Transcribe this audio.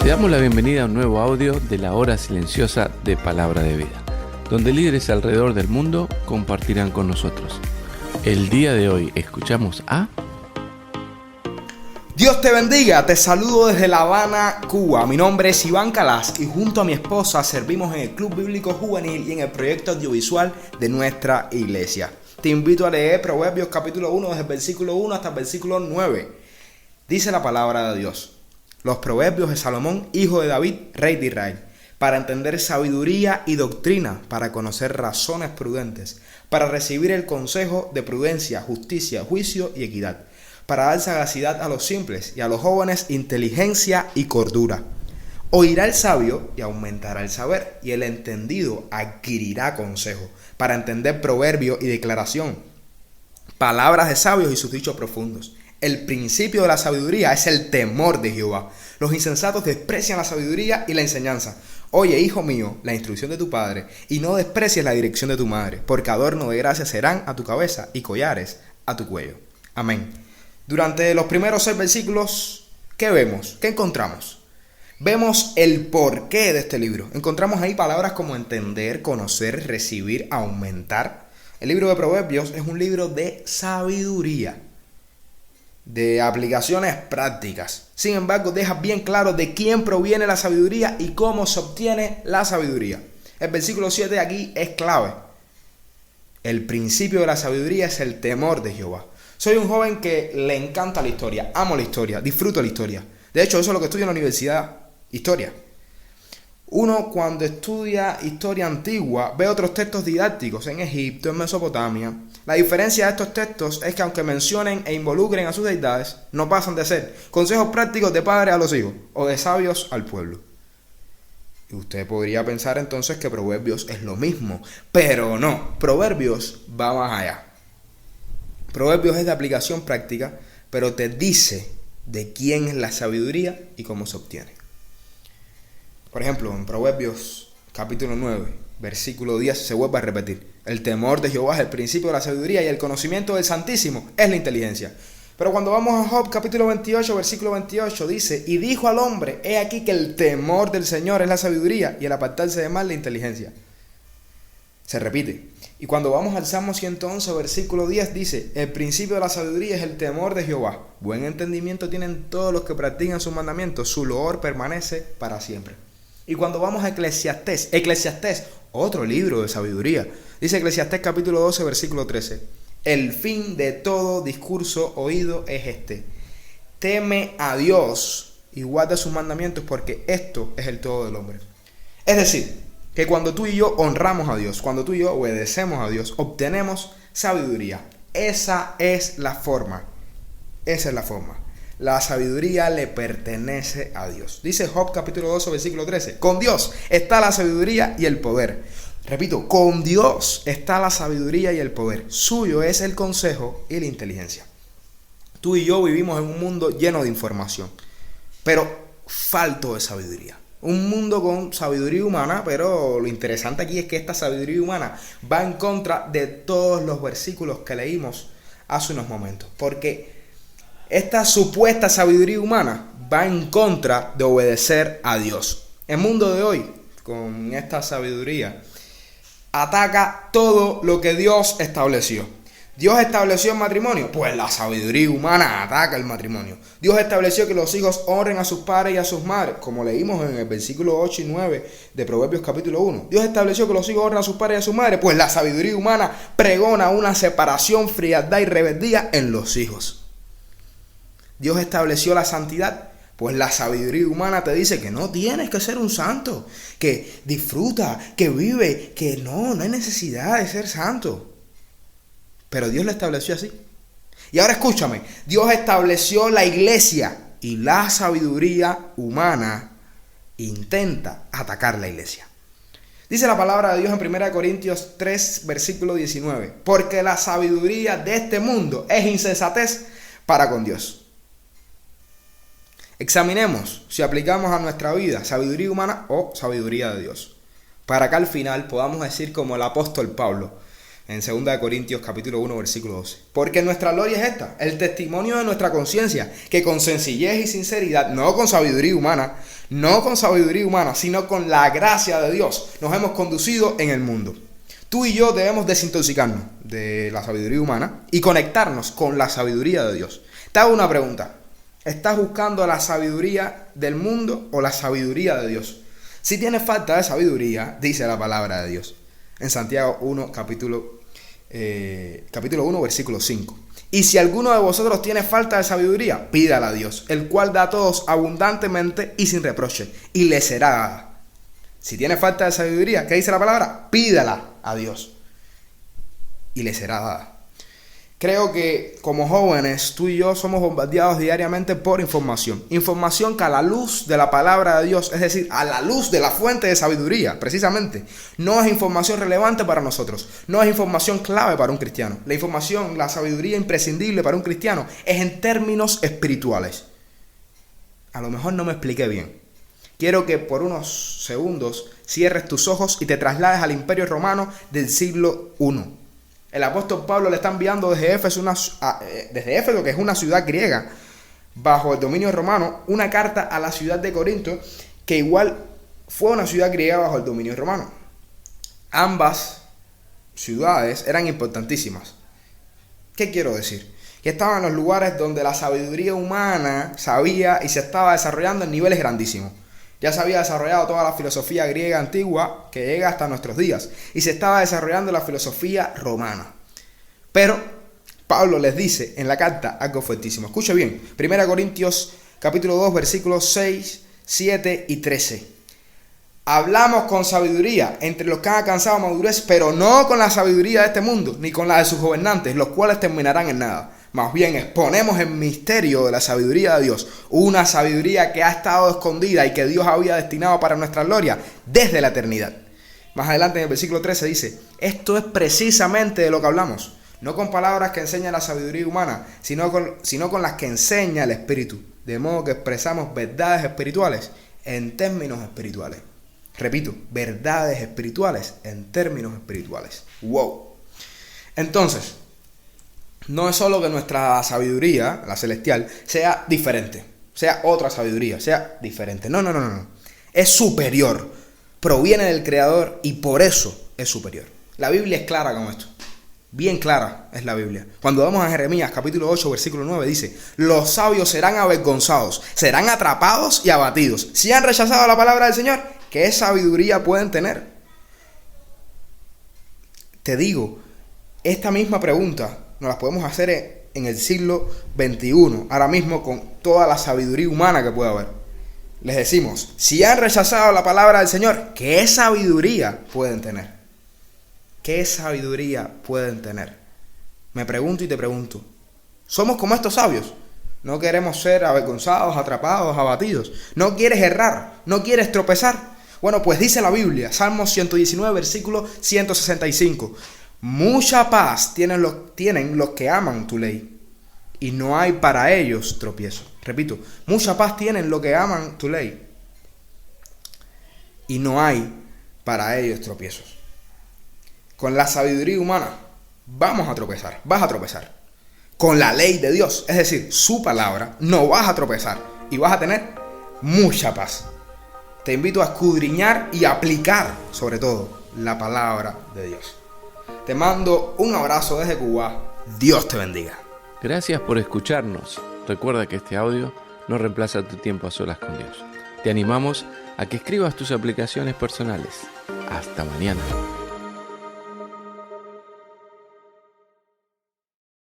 Te damos la bienvenida a un nuevo audio de la hora silenciosa de Palabra de Vida, donde líderes alrededor del mundo compartirán con nosotros. El día de hoy escuchamos a... Dios te bendiga, te saludo desde La Habana, Cuba. Mi nombre es Iván Calas y junto a mi esposa servimos en el Club Bíblico Juvenil y en el proyecto audiovisual de nuestra iglesia. Te invito a leer Proverbios capítulo 1 desde el versículo 1 hasta el versículo 9. Dice la palabra de Dios: los proverbios de Salomón, hijo de David, rey de Israel, para entender sabiduría y doctrina, para conocer razones prudentes, para recibir el consejo de prudencia, justicia, juicio y equidad, para dar sagacidad a los simples y a los jóvenes inteligencia y cordura. Oirá el sabio y aumentará el saber, y el entendido adquirirá consejo, para entender proverbio y declaración, palabras de sabios y sus dichos profundos. El principio de la sabiduría es el temor de Jehová. Los insensatos desprecian la sabiduría y la enseñanza. Oye, hijo mío, la instrucción de tu padre, y no desprecies la dirección de tu madre, porque adorno de gracia serán a tu cabeza y collares a tu cuello. Amén. Durante los primeros 6 versículos, ¿qué vemos? ¿Qué encontramos? Vemos el porqué de este libro. Encontramos ahí palabras como entender, conocer, recibir, aumentar. El libro de Proverbios es un libro de sabiduría, de aplicaciones prácticas. Sin embargo, deja bien claro de quién proviene la sabiduría y cómo se obtiene la sabiduría. El versículo 7 aquí es clave. El principio de la sabiduría es el temor de Jehová. Soy un joven que le encanta la historia, amo la historia, disfruto la historia. De hecho, eso es lo que estudio en la universidad, historia. Uno, cuando estudia historia antigua, ve otros textos didácticos en Egipto, en Mesopotamia. La diferencia de estos textos es que aunque mencionen e involucren a sus deidades, no pasan de ser consejos prácticos de padres a los hijos o de sabios al pueblo. Y usted podría pensar entonces que Proverbios es lo mismo, pero no, Proverbios va más allá. Proverbios es de aplicación práctica, pero te dice de quién es la sabiduría y cómo se obtiene. Por ejemplo, en Proverbios capítulo 9, versículo 10 se vuelve a repetir: el temor de Jehová es el principio de la sabiduría y el conocimiento del Santísimo es la inteligencia. Pero cuando vamos a Job capítulo 28, versículo 28, dice: y dijo al hombre, he aquí que el temor del Señor es la sabiduría y el apartarse de mal la inteligencia. Se repite. Y cuando vamos al Salmo 111, versículo 10, dice: el principio de la sabiduría es el temor de Jehová. Buen entendimiento tienen todos los que practican sus mandamientos, su loor permanece para siempre. Y cuando vamos a Eclesiastés, otro libro de sabiduría, dice Eclesiastés capítulo 12, versículo 13: el fin de todo discurso oído es este: teme a Dios y guarda sus mandamientos, porque esto es el todo del hombre. Es decir, que cuando tú y yo honramos a Dios, cuando tú y yo obedecemos a Dios, obtenemos sabiduría. Esa es la forma. La sabiduría le pertenece a Dios. Dice Job capítulo 12, versículo 13: con Dios está la sabiduría y el poder. Repito, con Dios está la sabiduría y el poder. Suyo es el consejo y la inteligencia. Tú y yo vivimos en un mundo lleno de información, pero falto de sabiduría. Un mundo con sabiduría humana, pero lo interesante aquí es que esta sabiduría humana va en contra de todos los versículos que leímos hace unos momentos. Porque esta supuesta sabiduría humana va en contra de obedecer a Dios. El mundo de hoy, con esta sabiduría, ataca todo lo que Dios estableció. Dios estableció el matrimonio, pues la sabiduría humana ataca el matrimonio. Dios estableció que los hijos honren a sus padres y a sus madres, como leímos en el versículo 8 y 9 de Proverbios capítulo 1. Dios estableció que los hijos honren a sus padres y a sus madres, pues la sabiduría humana pregona una separación, frialdad y rebeldía en los hijos. Dios estableció la santidad, pues la sabiduría humana te dice que no tienes que ser un santo, que disfruta, que vive, que no hay necesidad de ser santo. Pero Dios lo estableció así. Y ahora escúchame, Dios estableció la iglesia y la sabiduría humana intenta atacar la iglesia. Dice la palabra de Dios en 1 Corintios 3, versículo 19: porque la sabiduría de este mundo es insensatez para con Dios. Examinemos si aplicamos a nuestra vida sabiduría humana o sabiduría de Dios, para que al final podamos decir como el apóstol Pablo en 2 Corintios capítulo 1 versículo 12. Porque nuestra gloria es esta, el testimonio de nuestra conciencia, que con sencillez y sinceridad, no con sabiduría humana, no con sabiduría humana, sino con la gracia de Dios, nos hemos conducido en el mundo. Tú y yo debemos desintoxicarnos de la sabiduría humana y conectarnos con la sabiduría de Dios. Te hago una pregunta. ¿Estás buscando la sabiduría del mundo o la sabiduría de Dios? Si tienes falta de sabiduría, dice la palabra de Dios en Santiago 1, capítulo 1, versículo 5. Y si alguno de vosotros tiene falta de sabiduría, pídala a Dios, el cual da a todos abundantemente y sin reproche, y le será dada. Si tiene falta de sabiduría, ¿qué dice la palabra? Pídala a Dios, y le será dada. Creo que como jóvenes, tú y yo somos bombardeados diariamente por información. Información que a la luz de la palabra de Dios, es decir, a la luz de la fuente de sabiduría, precisamente, no es información relevante para nosotros. No es información clave para un cristiano. La información, la sabiduría imprescindible para un cristiano es en términos espirituales. A lo mejor no me expliqué bien. Quiero que por unos segundos cierres tus ojos y te traslades al Imperio Romano del siglo I. El apóstol Pablo le está enviando desde Éfeso, que es una ciudad griega, bajo el dominio romano, una carta a la ciudad de Corinto, que igual fue una ciudad griega bajo el dominio romano. Ambas ciudades eran importantísimas. ¿Qué quiero decir? Que estaban en los lugares donde la sabiduría humana sabía y se estaba desarrollando en niveles grandísimos. Ya se había desarrollado toda la filosofía griega antigua que llega hasta nuestros días y se estaba desarrollando la filosofía romana. Pero Pablo les dice en la carta algo fuertísimo. Escuche bien, 1 Corintios capítulo 2 versículos 6, 7 y 13. Hablamos con sabiduría entre los que han alcanzado madurez, pero no con la sabiduría de este mundo, ni con la de sus gobernantes, los cuales terminarán en nada. Más bien exponemos el misterio de la sabiduría de Dios, una sabiduría que ha estado escondida y que Dios había destinado para nuestra gloria desde la eternidad. Más adelante en el versículo 13 dice, esto es precisamente de lo que hablamos, no con palabras que enseña la sabiduría humana, sino con las que enseña el Espíritu, de modo que expresamos verdades espirituales en términos espirituales. Repito, verdades espirituales en términos espirituales. ¡Wow! Entonces, no es solo que nuestra sabiduría, la celestial, sea diferente, sea otra sabiduría, sea diferente. No. Es superior. Proviene del Creador y por eso es superior. La Biblia es clara con esto. Bien clara es la Biblia. Cuando vamos a Jeremías capítulo 8 versículo 9 dice, los sabios serán avergonzados, serán atrapados y abatidos. Si han rechazado la palabra del Señor, ¿qué sabiduría pueden tener? Te digo, esta misma pregunta nos las podemos hacer en el siglo XXI, ahora mismo con toda la sabiduría humana que pueda haber. Les decimos, si han rechazado la palabra del Señor, ¿qué sabiduría pueden tener? ¿Qué sabiduría pueden tener? Me pregunto y te pregunto, ¿somos como estos sabios? No queremos ser avergonzados, atrapados, abatidos. ¿No quieres errar? ¿No quieres tropezar? Bueno, pues dice la Biblia, Salmo 119, versículo 165. Mucha paz tienen los que aman tu ley, y no hay para ellos tropiezo. Repito, mucha paz tienen los que aman tu ley, y no hay para ellos tropiezos. Con la sabiduría humana vamos a tropezar, vas a tropezar. Con la ley de Dios, es decir, su palabra, no vas a tropezar y vas a tener mucha paz. Te invito a escudriñar y aplicar, sobre todo, la palabra de Dios. Te mando un abrazo desde Cuba. Dios te bendiga. Gracias por escucharnos. Recuerda que este audio no reemplaza tu tiempo a solas con Dios. Te animamos a que escribas tus aplicaciones personales. Hasta mañana.